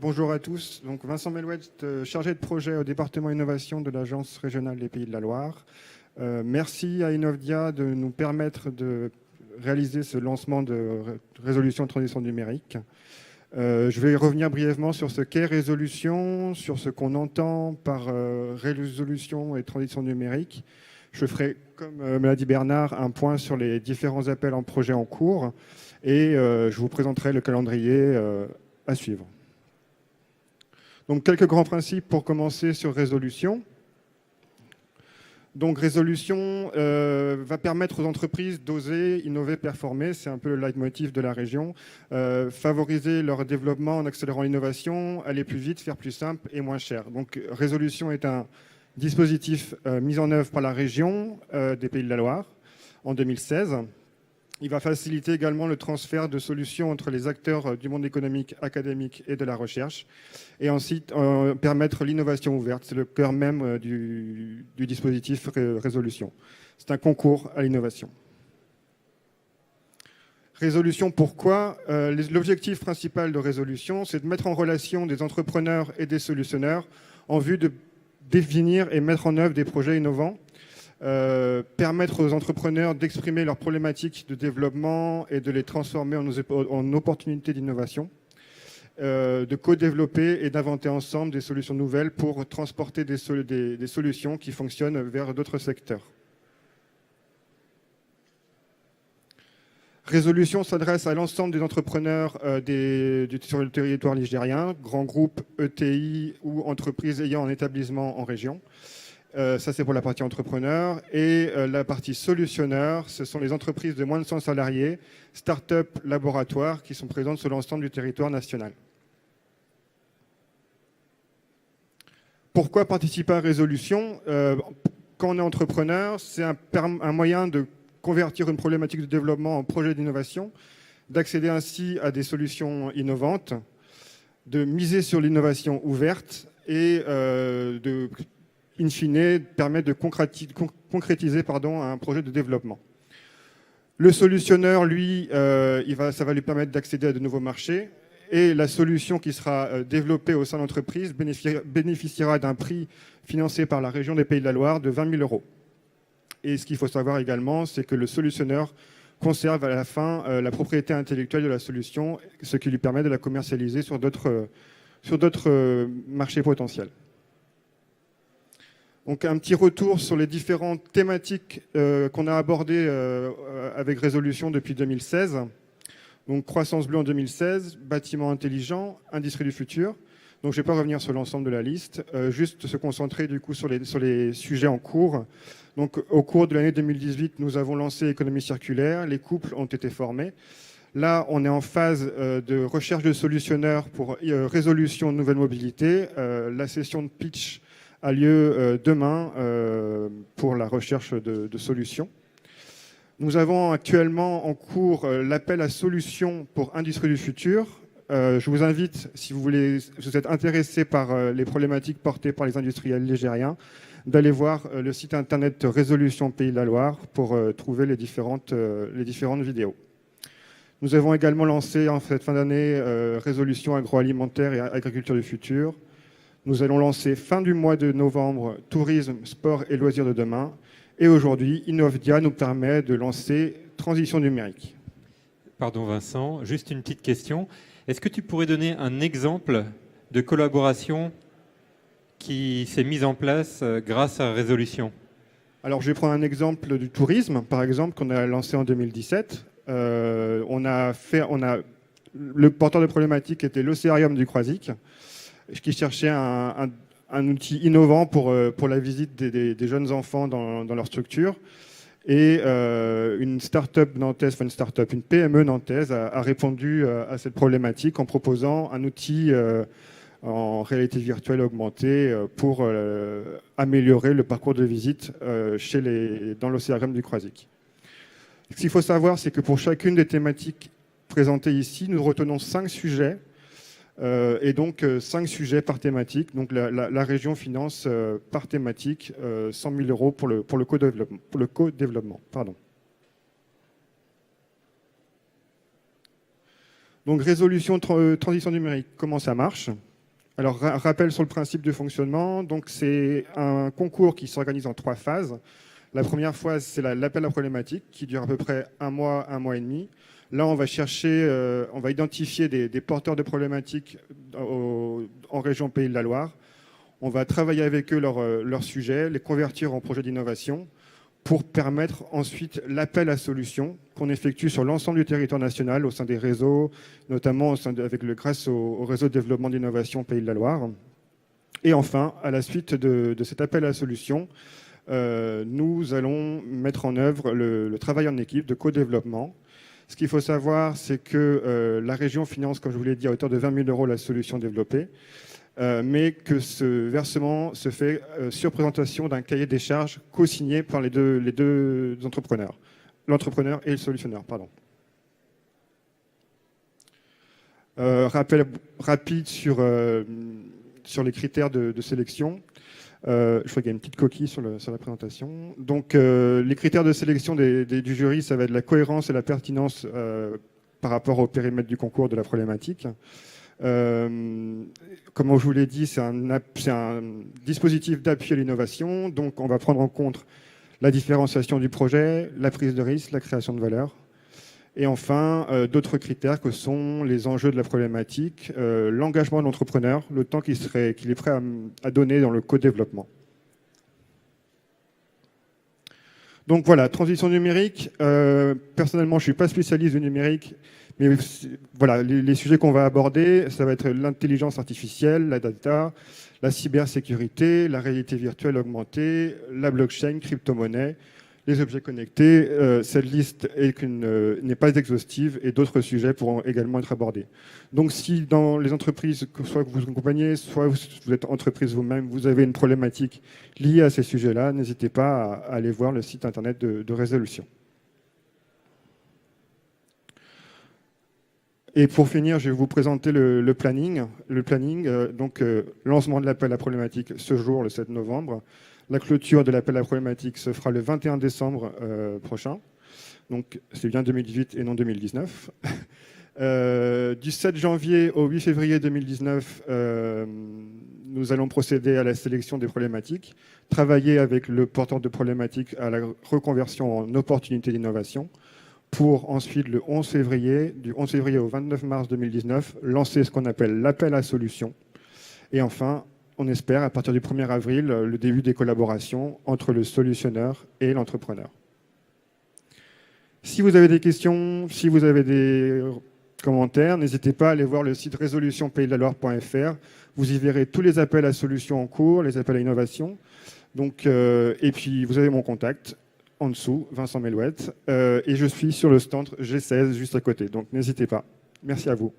Bonjour à tous. Donc Vincent Melouet, chargé de projet au département innovation de l'Agence régionale des Pays de la Loire. Merci à Innovdia de nous permettre de réaliser ce lancement de résolution de transition numérique. Je vais revenir brièvement sur ce qu'est résolution, sur ce qu'on entend par résolution et transition numérique. Je ferai, comme me l'a dit Bernard, un point sur les différents appels en projet en cours et je vous présenterai le calendrier à suivre. Donc, quelques grands principes pour commencer sur résolution. Donc, résolution va permettre aux entreprises d'oser, innover, performer. C'est un peu le leitmotiv de la région. Favoriser leur développement en accélérant l'innovation, aller plus vite, faire plus simple et moins cher. Donc, résolution est un dispositif mis en œuvre par la région des Pays de la Loire en 2016. Il va faciliter également le transfert de solutions entre les acteurs du monde économique, académique et de la recherche, et ensuite permettre l'innovation ouverte. C'est le cœur même du dispositif résolution. C'est un concours à l'innovation. Résolution, pourquoi? L'objectif principal de résolution, c'est de mettre en relation des entrepreneurs et des solutionneurs en vue de définir et mettre en œuvre des projets innovants. Permettre aux entrepreneurs d'exprimer leurs problématiques de développement et de les transformer en opportunités d'innovation, de co-développer et d'inventer ensemble des solutions nouvelles pour transporter des solutions qui fonctionnent vers d'autres secteurs. Résolution s'adresse à l'ensemble des entrepreneurs sur le territoire ligérien, grands groupes, ETI ou entreprises ayant un établissement en région. Ça, c'est pour la partie entrepreneur. Et la partie solutionneur, ce sont les entreprises de moins de 100 salariés, start-up, laboratoires, qui sont présentes sur l'ensemble du territoire national. Pourquoi participer à Résolution? Quand on est entrepreneur, c'est un moyen de convertir une problématique de développement en projet d'innovation, d'accéder ainsi à des solutions innovantes, de miser sur l'innovation ouverte et de in fine, permettre de concrétiser un projet de développement. Le solutionneur, lui, ça va lui permettre d'accéder à de nouveaux marchés et la solution qui sera développée au sein de l'entreprise bénéficiera d'un prix financé par la région des Pays de la Loire de 20 000 €. Et ce qu'il faut savoir également, c'est que le solutionneur conserve à la fin la propriété intellectuelle de la solution, ce qui lui permet de la commercialiser sur d'autres marchés potentiels. Donc un petit retour sur les différentes thématiques qu'on a abordées avec Résolution depuis 2016. Donc croissance bleue en 2016, bâtiment intelligent, industrie du futur. Donc je ne vais pas revenir sur l'ensemble de la liste, juste se concentrer du coup sur les sujets en cours. Donc au cours de l'année 2018, nous avons lancé économie circulaire, les couples ont été formés. Là, on est en phase de recherche de solutionneurs pour résolution de nouvelles mobilités. La session de pitch a lieu demain pour la recherche de solutions. Nous avons actuellement en cours l'appel à solutions pour Industrie du futur. Je vous invite, si vous êtes intéressé par les problématiques portées par les industriels ligériens, d'aller voir le site internet Résolution Pays de la Loire pour trouver les différentes vidéos. Nous avons également lancé en cette fin d'année Résolution agroalimentaire et agriculture du futur. Nous allons lancer fin du mois de novembre tourisme, sport et loisirs de demain. Et aujourd'hui, Innovdia nous permet de lancer transition numérique. Pardon Vincent, juste une petite question. Est-ce que tu pourrais donner un exemple de collaboration qui s'est mise en place grâce à Résolution? Alors je vais prendre un exemple du tourisme, par exemple, qu'on a lancé en 2017. Le porteur de problématique était l'Océarium du Croisic, qui cherchait un outil innovant pour la visite des jeunes enfants dans leur structure. Et une PME nantaise a répondu à cette problématique en proposant un outil en réalité virtuelle augmentée pour améliorer le parcours de visite dans l'Océarium du Croisic. Ce qu'il faut savoir, c'est que pour chacune des thématiques présentées ici, nous retenons 5 sujets. Et donc 5 sujets par thématique. Donc la région finance par thématique 100 000 € pour le co-développement. Donc résolution transition numérique, comment ça marche? Alors, rappel sur le principe de fonctionnement. Donc, c'est un concours qui s'organise en 3 phases. La première phase, c'est l'appel à problématique qui dure à peu près un mois et demi. Là, on va chercher, on va identifier des porteurs de problématiques en région Pays de la Loire. On va travailler avec eux leurs sujets, les convertir en projets d'innovation pour permettre ensuite l'appel à solutions qu'on effectue sur l'ensemble du territoire national au sein des réseaux, notamment grâce au réseau de développement d'innovation Pays de la Loire. Et enfin, à la suite de cet appel à solutions, nous allons mettre en œuvre le travail en équipe de co-développement. Ce qu'il faut savoir, c'est que la région finance, comme je vous l'ai dit, à hauteur de 20 000 € la solution développée, mais que ce versement se fait sur présentation d'un cahier des charges co-signé par les deux entrepreneurs, l'entrepreneur et le solutionneur, pardon. Rappel rapide sur les critères de sélection. Je crois qu'il y a une petite coquille sur la présentation. Donc, les critères de sélection du jury, ça va être la cohérence et la pertinence par rapport au périmètre du concours de la problématique. Comme je vous l'ai dit, c'est un dispositif d'appui à l'innovation. Donc, on va prendre en compte la différenciation du projet, la prise de risque, la création de valeur. Et enfin, d'autres critères que sont les enjeux de la problématique, l'engagement de l'entrepreneur, le temps qu'il est prêt à donner dans le co-développement. Donc voilà, transition numérique. Personnellement, je ne suis pas spécialiste du numérique, mais voilà, les sujets qu'on va aborder, ça va être l'intelligence artificielle, la data, la cybersécurité, la réalité virtuelle augmentée, la blockchain, crypto-monnaie, les objets connectés. Cette liste n'est pas exhaustive et d'autres sujets pourront également être abordés. Donc si dans les entreprises, soit que vous accompagnez, soit vous êtes entreprise vous-même, vous avez une problématique liée à ces sujets-là, n'hésitez pas à aller voir le site internet de Résolution. Et pour finir, je vais vous présenter le planning. Lancement de l'appel à problématique ce jour, le 7 novembre. La clôture de l'appel à problématique se fera le 21 décembre prochain. Donc, c'est bien 2018 et non 2019. Du 7 janvier au 8 février 2019, nous allons procéder à la sélection des problématiques, travailler avec le porteur de problématiques à la reconversion en opportunité d'innovation, pour ensuite, du 11 février au 29 mars 2019, lancer ce qu'on appelle l'appel à solutions. Et enfin, on espère, à partir du 1er avril, le début des collaborations entre le solutionneur et l'entrepreneur. Si vous avez des questions, si vous avez des commentaires, n'hésitez pas à aller voir le site résolutionpaysdelaloire.fr. Vous y verrez tous les appels à solutions en cours, les appels à innovation. Donc, et puis, vous avez mon contact en dessous, Vincent Melouette. Et je suis sur le stand G16, juste à côté. Donc, n'hésitez pas. Merci à vous.